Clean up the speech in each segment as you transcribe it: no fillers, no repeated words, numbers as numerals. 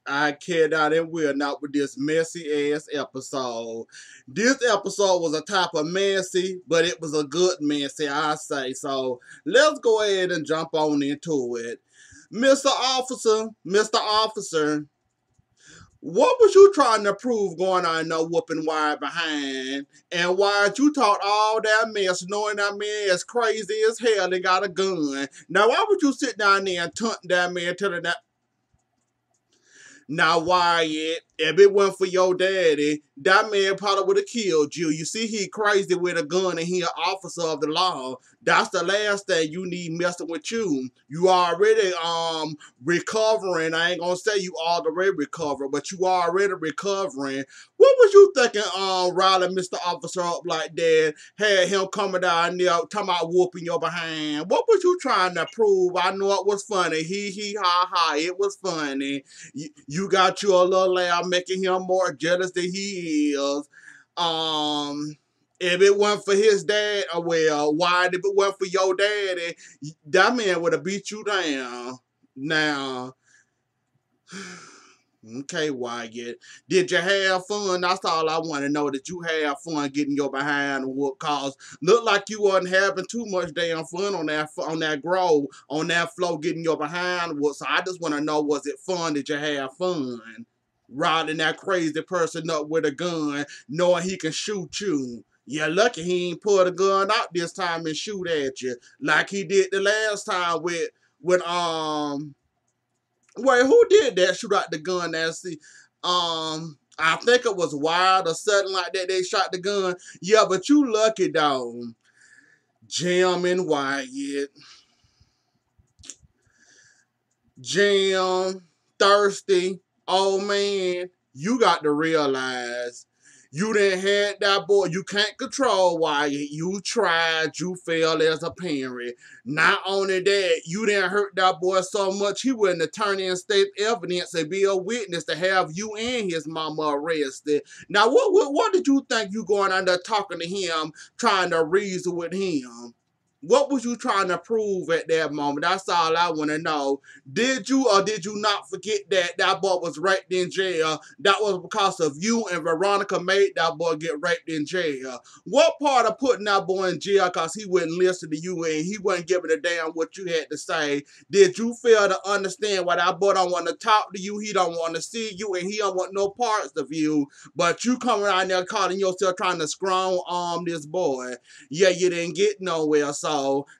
I cannot and will not with this messy ass episode. This episode was a type of messy, but it was a good messy, I say. So let's go ahead and jump on into it. Mr. Officer, what was you trying to prove going on no whooping wide behind? And why'd you talk all that mess knowing that man is crazy as hell and got a gun? Now why would you sit down there and taunt that man telling that now, Wyatt, if it wasn't for your daddy, that man probably would have killed you. You see, he crazy with a gun and he an officer of the law. That's the last thing you need messing with you. You already recovering. I ain't gonna say you already recovered, but you already recovering. What was you thinking, riling Mr. Officer up like that? Had him coming down there talking about whooping your behind. What was you trying to prove? I know it was funny. He ha ha. It was funny. You got you a little laugh, making him more jealous than he is. If it wasn't for his dad, well, why? If it wasn't for your daddy, that man would have beat you down. Now, okay, Wyatt. Did you have fun? That's all I want to know. Did you have fun getting your behind whooped? Cause look like you wasn't having too much damn fun on that floor getting your behind whooped. So I just want to know, was it fun? Did you have fun? Riding that crazy person up with a gun, knowing he can shoot you. You're lucky he ain't pull the gun out this time and shoot at you like he did the last time with. Wait, who did that? Shoot out the gun? I think it was Wild or something like that. They shot the gun. Yeah, but you lucky though. Jam and Wyatt. Jam, thirsty, old man. You got to realize you didn't had that boy. You can't control Wyatt. You tried. You failed as a parent. Not only that, you didn't hurt that boy so much he wouldn't have turned in state evidence and be a witness to have you and his mama arrested. Now, what did you think you going out there talking to him, trying to reason with him? What was you trying to prove at that moment? That's all I want to know. Did you or did you not forget that that boy was raped in jail? That was because of you and Veronica made that boy get raped in jail. What part of putting that boy in jail because he wouldn't listen to you and he wasn't giving a damn what you had to say? Did you fail to understand why that boy don't want to talk to you? He don't want to see you and he don't want no parts of you. But you coming around there calling yourself trying to strong arm this boy. Yeah, you didn't get nowhere. So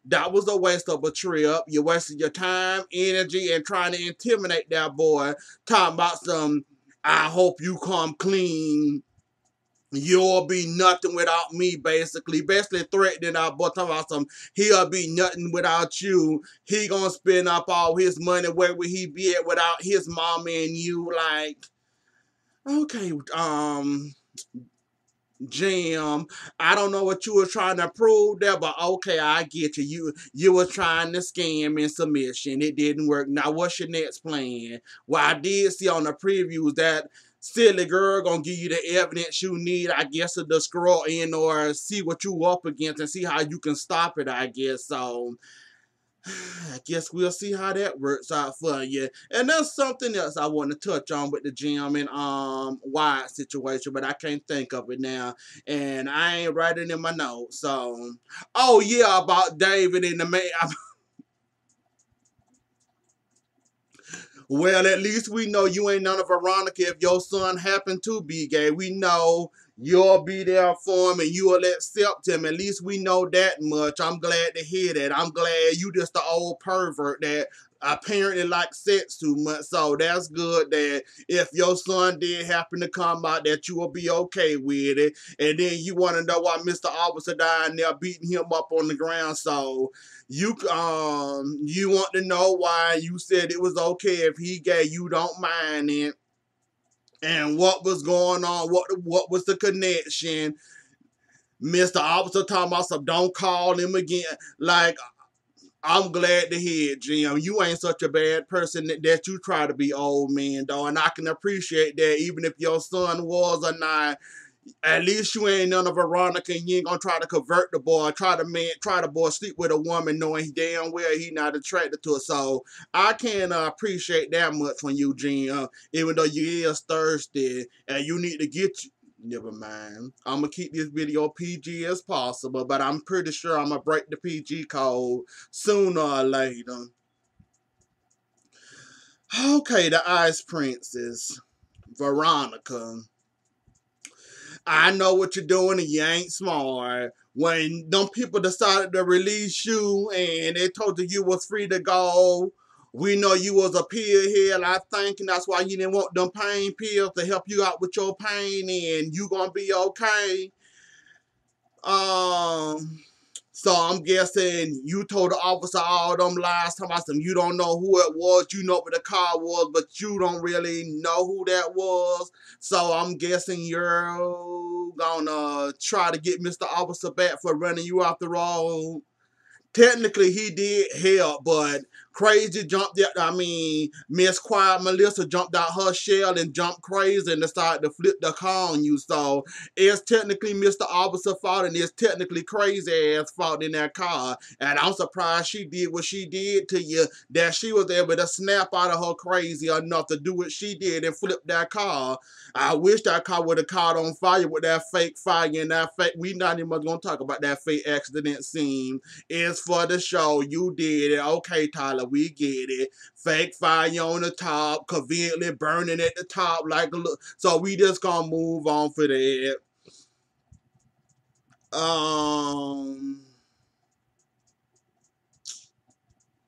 that was a waste of a trip. You wasted your time, energy, and trying to intimidate that boy. Talking about some, I hope you come clean. You'll be nothing without me, basically. Basically threatening our boy, talking about some, he'll be nothing without you. He gonna spend up all his money. Where would he be at without his mama and you? Like, okay, Jim, I don't know what you were trying to prove there, but okay, I get you. You were trying to scam in submission. It didn't work. Now, what's your next plan? Well, I did see on the previews that silly girl gonna give you the evidence you need, I guess, to scroll in or see what you up against and see how you can stop it, I guess. So I guess we'll see how that works out for you. And there's something else I want to touch on with the gym and wide situation, but I can't think of it now. And I ain't writing in my notes. So oh yeah, about David and the man. Well, at least we know you ain't none of Veronica if your son happened to be gay. We know you'll be there for him and you will accept him. At least we know that much. I'm glad to hear that. I'm glad you just the old pervert that apparently likes sex too much. So that's good that if your son did happen to come out that you will be okay with it. And then you want to know why Mr. Officer down there beating him up on the ground. So you want to know why you said it was okay if he gay, you don't mind it, and what was going on, what was the connection. Mr. Officer talking about some don't call him again. Like, I'm glad to hear it, Jim. You ain't such a bad person that you try to be, old man, though, and I can appreciate that even if your son was or not. At least you ain't none of Veronica, and you ain't gonna try to convert the boy, try the boy sleep with a woman knowing damn well he not attracted to her. So I can appreciate that much from you, Gene. Even though you is thirsty and you need to get you. Never mind. I'm gonna keep this video PG as possible, but I'm pretty sure I'm gonna break the PG code sooner or later. Okay, the Ice Princess, Veronica. I know what you're doing and you ain't smart. When them people decided to release you and they told you was free to go, we know you was a pill head, I think, and that's why you didn't want them pain pills to help you out with your pain and you gonna be okay. Um, so I'm guessing you told the officer all them lies, talking about some you don't know who it was, you know what the car was, but you don't really know who that was. So I'm guessing you're gonna try to get Mr. Officer back for running you off the road. Technically he did help, but Crazy jumped out. I mean, Miss Quiet Melissa jumped out her shell and jumped crazy and decided to flip the car on you. So it's technically Mr. Officer fault and it's technically crazy ass fault in that car. And I'm surprised she did what she did to you, that she was able to snap out of her crazy enough to do what she did and flip that car. I wish that car would have caught on fire with that fake fire and that fake. We not even gonna talk about that fake accident scene. It's for the show. You did it. Okay, Tyler, we get it. Fake fire on the top, conveniently burning at the top like a look. So we just gonna move on for that.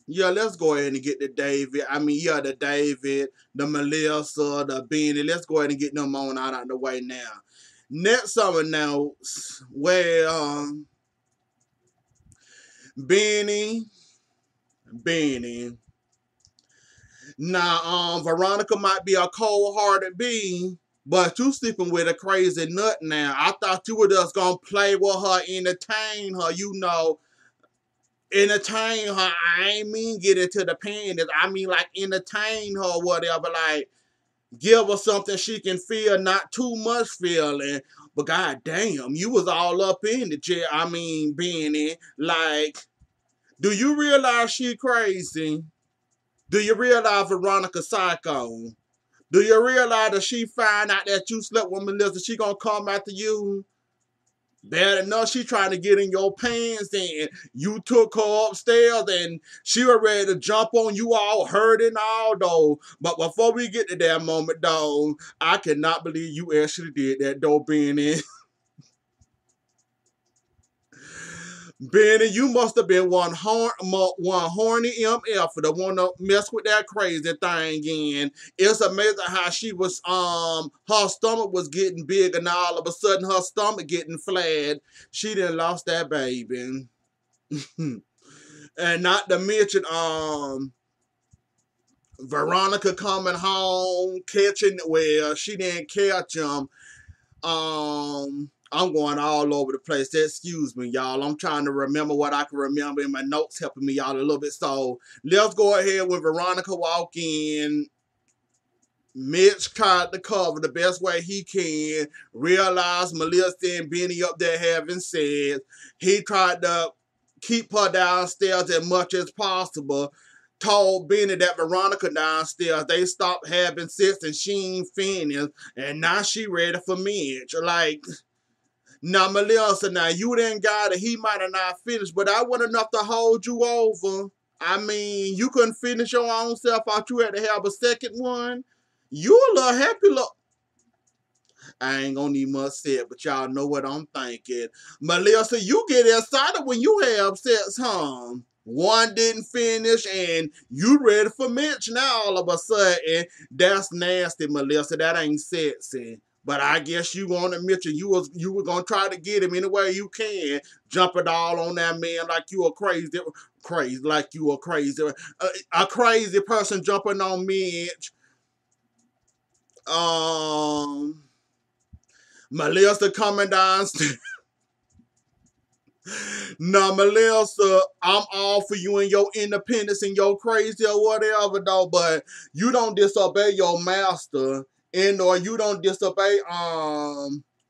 Yeah, let's go ahead and get the David. I mean, yeah, the David, the Melissa, the Benny. Let's go ahead and get them on out of the way now. Next summer notes, well, Benny, Benny. Now, Veronica might be a cold-hearted bee, but you sleeping with a crazy nut now. I thought you were just gonna play with her, entertain her, you know. Entertain her. I ain't mean get into the panties. I mean like entertain her, whatever. Like give her something she can feel, not too much feeling. But goddamn, you was all up in the chair. I mean, Benny. Like, do you realize she crazy? Do you realize Veronica psycho? Do you realize that she find out that you slept with Melissa, she gonna come after you? Bad enough, she trying to get in your pants and you took her upstairs and she was ready to jump on you all hurt and all though. But before we get to that moment though, I cannot believe you actually did that though, Benny. Benny, you must have been one horny MF for the one to mess with that crazy thing again. It's amazing how she was her stomach was getting big and all of a sudden her stomach getting flat. She done lost that baby. And not to mention Veronica coming home, catching well, she didn't catch him. I'm going all over the place. Excuse me, y'all. I'm trying to remember what I can remember in my notes, helping me out a little bit. So let's go ahead when Veronica walk in. Mitch tried to cover the best way he can. Realized Melissa and Benny up there having sex. He tried to keep her downstairs as much as possible. Told Benny that Veronica downstairs, they stopped having sex and she ain't finished. And now she ready for Mitch. Like, now Melissa, now you didn't got it. He might have not finished, but I wasn't enough to hold you over. I mean, you couldn't finish your own self out. You had to have a second one. You a little happy look. I ain't gonna need much said, but y'all know what I'm thinking. Melissa, you get excited when you have sex, huh? One didn't finish and you ready for Mitch now all of a sudden. That's nasty, Melissa. That ain't sexy. But I guess you wanted Mitch and you were gonna try to get him any way you can. Jump it all on that man like you a crazy, like you a crazy person jumping on Mitch. Melissa coming downstairs. Now, Melissa, I'm all for you and your independence and your crazy or whatever, though, but you don't disobey your master, and or you don't disobey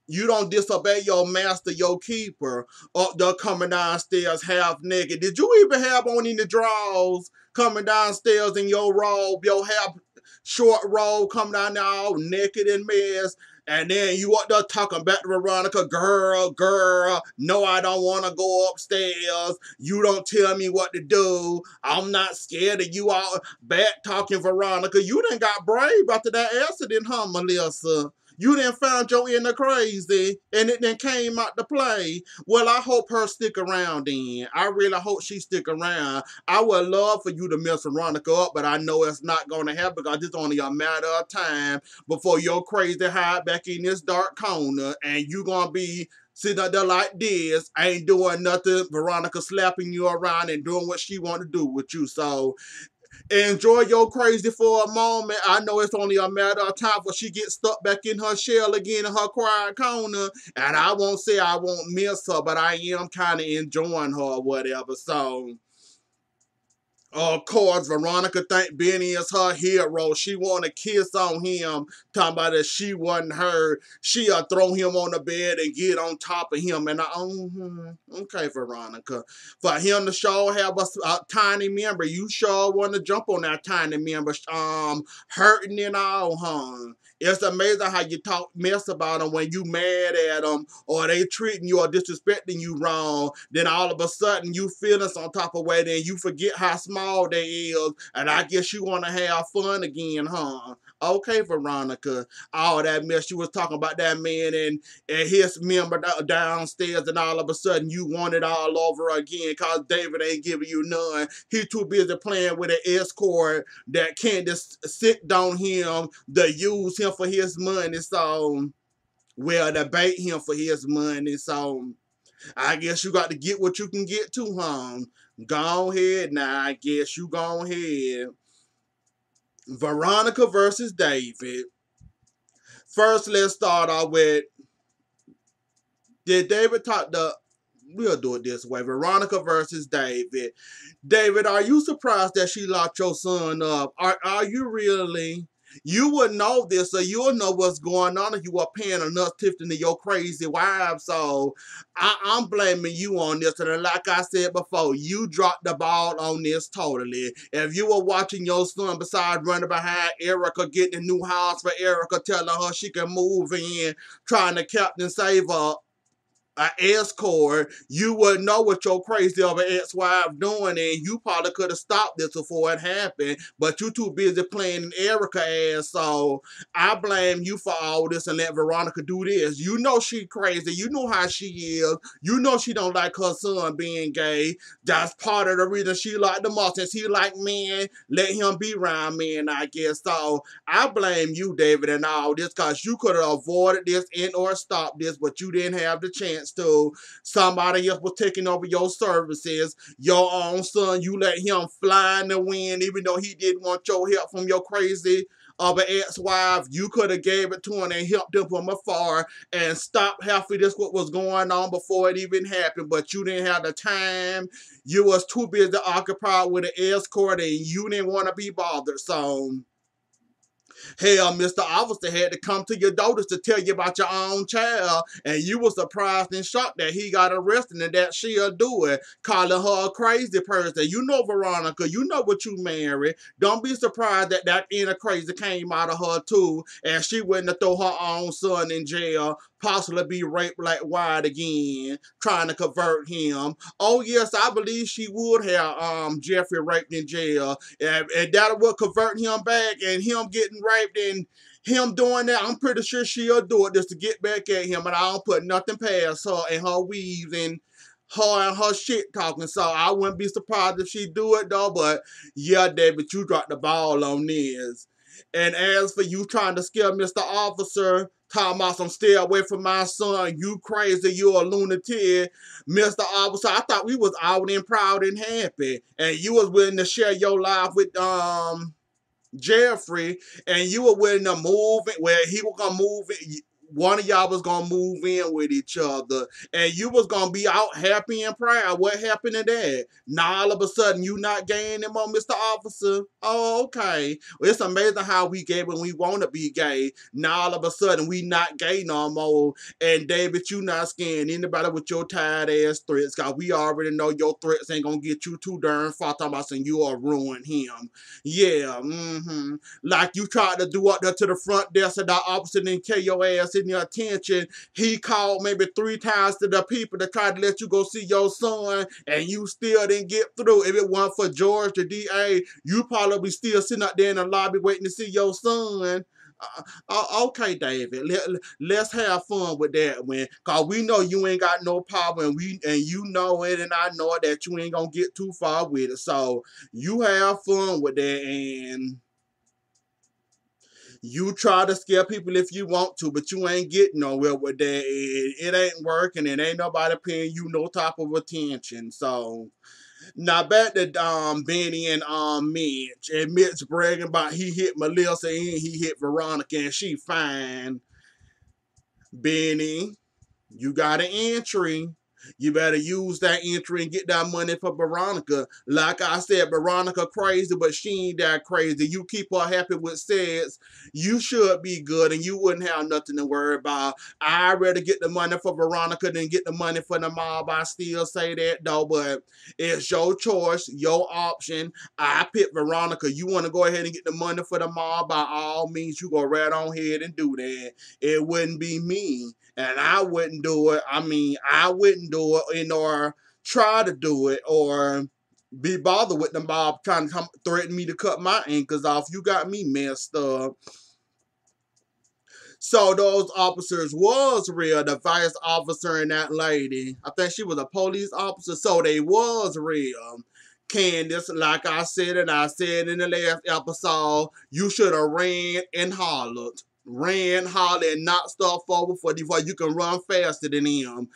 You don't disobey your master, your keeper, up there coming downstairs half naked. Did you even have on any drawers coming downstairs in your robe, your half short robe coming down there all naked and mess? And then you up there talking back to Veronica, girl, no, I don't want to go upstairs. You don't tell me what to do. I'm not scared of you all back talking Veronica. You done got brave after that accident, huh, Melissa? You didn't find your inner crazy and it then came out to play. Well, I hope her stick around then. I really hope she stick around. I would love for you to mess Veronica up, but I know it's not going to happen because it's only a matter of time before your crazy hide back in this dark corner and you going to be sitting up there like this, ain't doing nothing. Veronica slapping you around and doing what she want to do with you. So enjoy your crazy for a moment. I know it's only a matter of time before she gets stuck back in her shell again in her quiet corner. And I won't say I won't miss her, but I am kind of enjoying her or whatever. So of course, Veronica think Benny is her hero. She want to kiss on him, talking about that she wasn't her. She'll throw him on the bed and get on top of him. And okay, Veronica. For him to sure have a tiny member, you sure want to jump on that tiny member, hurting and all, huh? It's amazing how you talk mess about them when you mad at them or they treating you or disrespecting you wrong. Then all of a sudden you feeling some type of way. Then you forget how small they is, and I guess you want to have fun again, huh? Okay, Veronica. All that mess you was talking about that man and his member downstairs, and all of a sudden you want it all over again because David ain't giving you none. He too busy playing with an escort that Candace sicked on him to use him for his money. So, well, to bait him for his money. So, I guess you got to get what you can get to, huh? Go ahead now. I guess you go ahead. Veronica versus David. First, let's start off with, did David talk the, we'll do it this way. Veronica versus David. David, are you surprised that she locked your son up? Are you really? You would know this, so you'll know what's going on if you were paying enough attention to your crazy wife. So I'm blaming you on this. And like I said before, you dropped the ball on this totally. If you were watching your son besides running behind Erica, getting a new house for Erica, telling her she can move in, trying to Captain Save her, an escort, you would know what your crazy other ex-wife doing, and you probably could have stopped this before it happened, but you too busy playing Erica ass, so I blame you for all this and let Veronica do this. You know she crazy. You know how she is. You know she don't like her son being gay. That's part of the reason she like the most. Since he like men, let him be around men, I guess. So I blame you, David, and all this, because you could have avoided this and or stopped this, but you didn't have the chance to. Somebody else was taking over your services. Your own son, you let him fly in the wind, even though he didn't want your help from your crazy of an ex-wife. You could have gave it to him and helped him from afar and stopped half of this what was going on before it even happened, but you didn't have the time. You was too busy occupied with an escort and you didn't want to be bothered. So hell, Mr. Officer had to come to your daughters to tell you about your own child, and you were surprised and shocked that he got arrested and that she'll do it, calling her a crazy person. You know, Veronica, you know what you married. Don't be surprised that that inner crazy came out of her too, and she went to throw her own son in jail, possibly be raped like Wyatt again, trying to convert him. Oh yes, I believe she would have Jeffrey raped in jail, and that would convert him back, and him getting raped and him doing that. I'm pretty sure she'll do it just to get back at him, and I don't put nothing past her and her weaves and her shit talking. So I wouldn't be surprised if she do it though. But yeah, David, you dropped the ball on this. And as for you trying to scare Mr. Officer, talking about some stay away from my son, you crazy, you a lunatic, Mr. Officer. I thought we was out and proud and happy, and you was willing to share your life with Jeffrey, and you were willing to move it where he was gonna move it one of y'all was gonna move in with each other, and you was gonna be out happy and proud. What happened to that? Now all of a sudden you not gay anymore, Mr. Officer. Oh, okay. Well, it's amazing how we gay when we want to be gay. Now all of a sudden we not gay no more. And David, you not scaring anybody with your tired ass threats, cause we already know your threats ain't gonna get you too darn far. Talking about saying you will ruin him. Yeah, like you tried to do up there to the front desk of the office and then kill your ass in your attention. He called maybe 3 times to the people to try to let you go see your son, and you still didn't get through. If it weren't for George, the DA, you probably still sitting out there in the lobby waiting to see your son. Okay, David, let's have fun with that, man. Cause we know you ain't got no power, and you know it, and I know that you ain't gonna get too far with it. So you have fun with that, and you try to scare people if you want to, but you ain't getting nowhere with that. It ain't working, and ain't nobody paying you no type of attention. So now back to Benny and Mitch. And Mitch bragging about he hit Melissa and he hit Veronica and she fine. Benny, you got an entry. You better use that entry and get that money for Veronica. Like I said, Veronica crazy, but she ain't that crazy. You keep her happy with sex, you should be good and you wouldn't have nothing to worry about. I'd rather get the money for Veronica than get the money for the mob. I still say that though, but it's your choice, your option. I pick Veronica. You want to go ahead and get the money for the mob, by all means, you go right on ahead and do that. It wouldn't be me. And I wouldn't do it. I mean, I wouldn't do it, or try to do it, or be bothered with the mob trying to come threaten me to cut my ankles off. You got me messed up. So those officers was real. The vice officer and that lady, I think she was a police officer. So they was real. Candace, like I said, and I said in the last episode, you should have ran and hollered. Ran, hollered, and knocked stuff over before you can run faster than him.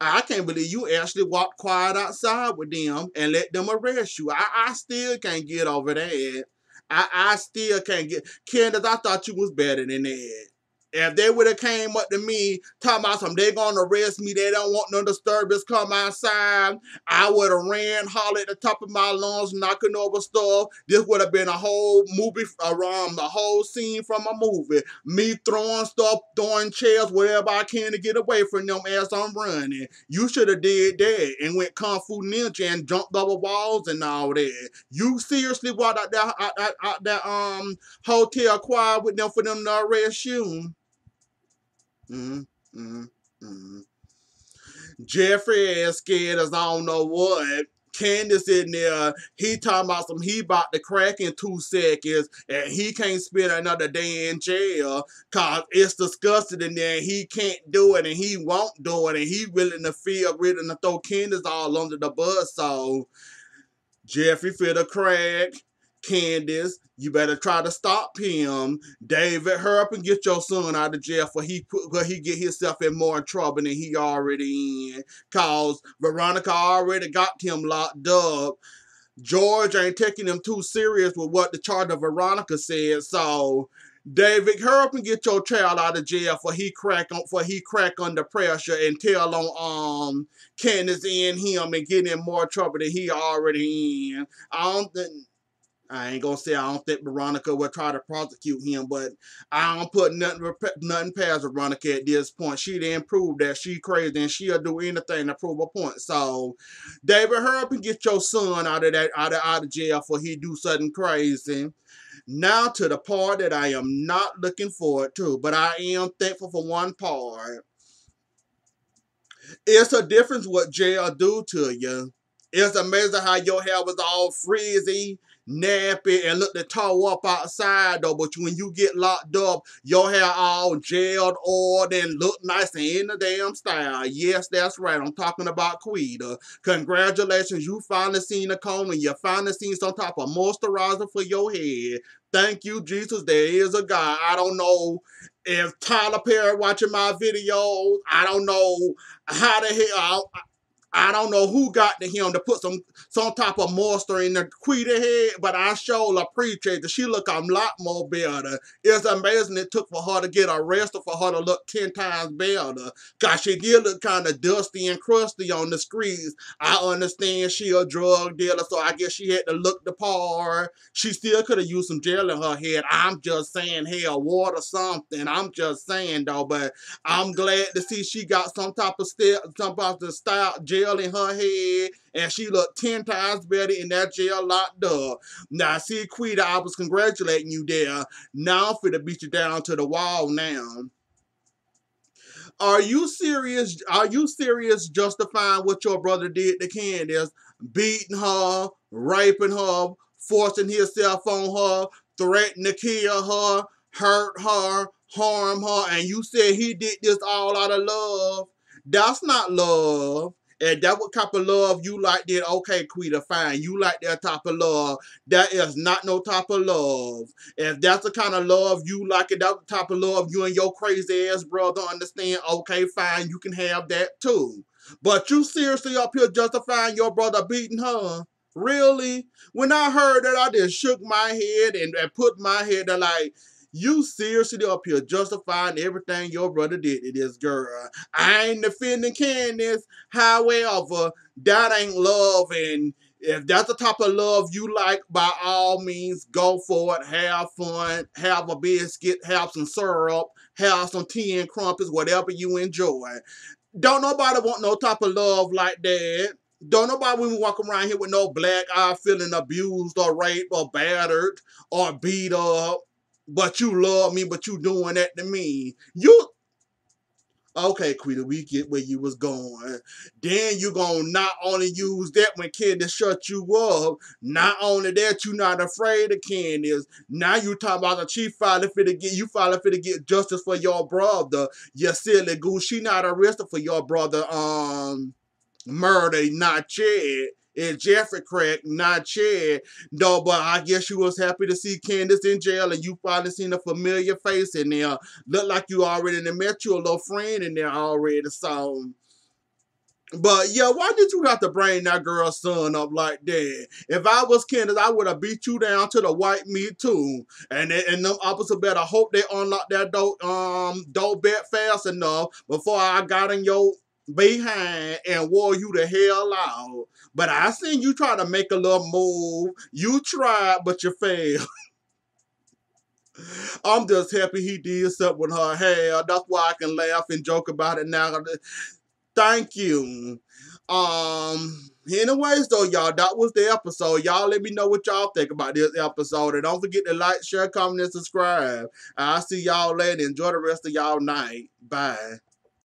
I can't believe you actually walked quiet outside with them and let them arrest you. I still can't get over that. I still can't get. Candace, I thought you was better than that. If they would have came up to me talking about something, they gonna arrest me, they don't want no disturbance, come outside, I would have ran, hollered at the top of my lungs, knocking over stuff. This would have been a whole movie around the whole scene from a movie. Me throwing stuff, throwing chairs, whatever I can to get away from them as I'm running. You should have did that and went Kung Fu Ninja and jumped over walls and all that. You seriously walked out that hotel quiet with them for them to arrest you? Mm, mm, mm. Jeffrey is scared as I don't know what. Candace in there, he talking about he about to crack in 2 seconds and he can't spend another day in jail cause it's disgusting in there and he can't do it and he won't do it and he willing to throw Candace all under the bus. So Jeffrey finna crack. Candace, you better try to stop him. David, hurry up and get your son out of jail for he get himself in more trouble than he already in. Cause Veronica already got him locked up. George ain't taking him too serious with what the charge of Veronica said. So David, hurry up and get your child out of jail for he crack under pressure and tell on Candace and him and get in more trouble than he already in. I ain't gonna say I don't think Veronica will try to prosecute him, but I don't put nothing past Veronica at this point. She didn't prove that she crazy and she'll do anything to prove a point. So, David, hurry up and get your son out of jail for he do something crazy. Now to the part that I am not looking forward to, but I am thankful for one part. It's a difference what jail do to you. It's amazing how your hair was all frizzy, nappy, and looked to toe up outside though. But when you get locked up, your hair all gelled, oiled, and look nice and in the damn style. Yes, that's right. I'm talking about Quita. Congratulations, you finally seen a comb and you finally seen some type of moisturizer for your head. Thank you, Jesus. There is a God. I don't know if Tyler Perry watching my videos. I don't know how the hell. I don't know who got to him to put some type of moisture in the Quita head, but I sure appreciate that she look a lot more better. It's amazing it took for her to get arrested for her to look 10 times better. Cause she did look kind of dusty and crusty on the streets. I understand she a drug dealer, so I guess she had to look the part. She still could have used some gel in her head. I'm just saying, hell, water something. I'm just saying though, but I'm glad to see she got some type of style gel in her head, and she looked 10 times better in that gel locked up. Now, see, Quita, I was congratulating you there. Now I'm finna beat you down to the wall now. Are you serious? Are you serious justifying what your brother did to Candace? Beating her, raping her, forcing himself on her, threatening to kill her, hurt her, harm her, and you said he did this all out of love? That's not love. And that what type of love you like then, okay, Quita, fine. You like that type of love. That is not no type of love. If that's the kind of love you like, it, that type of love you and your crazy ass brother understand, okay, fine, you can have that too. But you seriously up here justifying your brother beating her? Really? When I heard that, I just shook my head and put my head there like, you seriously up here justifying everything your brother did to this girl. I ain't defending Candace. However, that ain't love, and if that's the type of love you like, by all means, go for it. Have fun. Have a biscuit. Have some syrup. Have some tea and crumpets, whatever you enjoy. Don't nobody want no type of love like that. Don't nobody when we walk around here with no black eye feeling abused or raped or battered or beat up. But you love me, but you doing that to me. You okay, Quita, we get where you was going. Then you gonna not only use that when Candace shut you up, not only that, you not afraid of Candace. Now you talking about the chief finally finna get, you finally finna get justice for your brother. You silly goose. She not arrested for your brother, murder, not yet. And Jeffrey Craig, not yet. No, but I guess you was happy to see Candace in jail and you finally seen a familiar face in there. Look like you already met your little friend in there already. So, but yeah, why did you have to bring that girl's son up like that? If I was Candace, I would have beat you down to the white meat too. And them opposite better hope they unlock that door bet fast enough before I got in your behind and wore you the hell out. But I seen you try to make a little move. You tried, but you failed. I'm just happy he did something with her hair. That's why I can laugh and joke about it now. Thank you. Anyways, though, y'all, that was the episode. Y'all let me know what y'all think about this episode. And don't forget to like, share, comment, and subscribe. I'll see y'all later. Enjoy the rest of y'all night. Bye.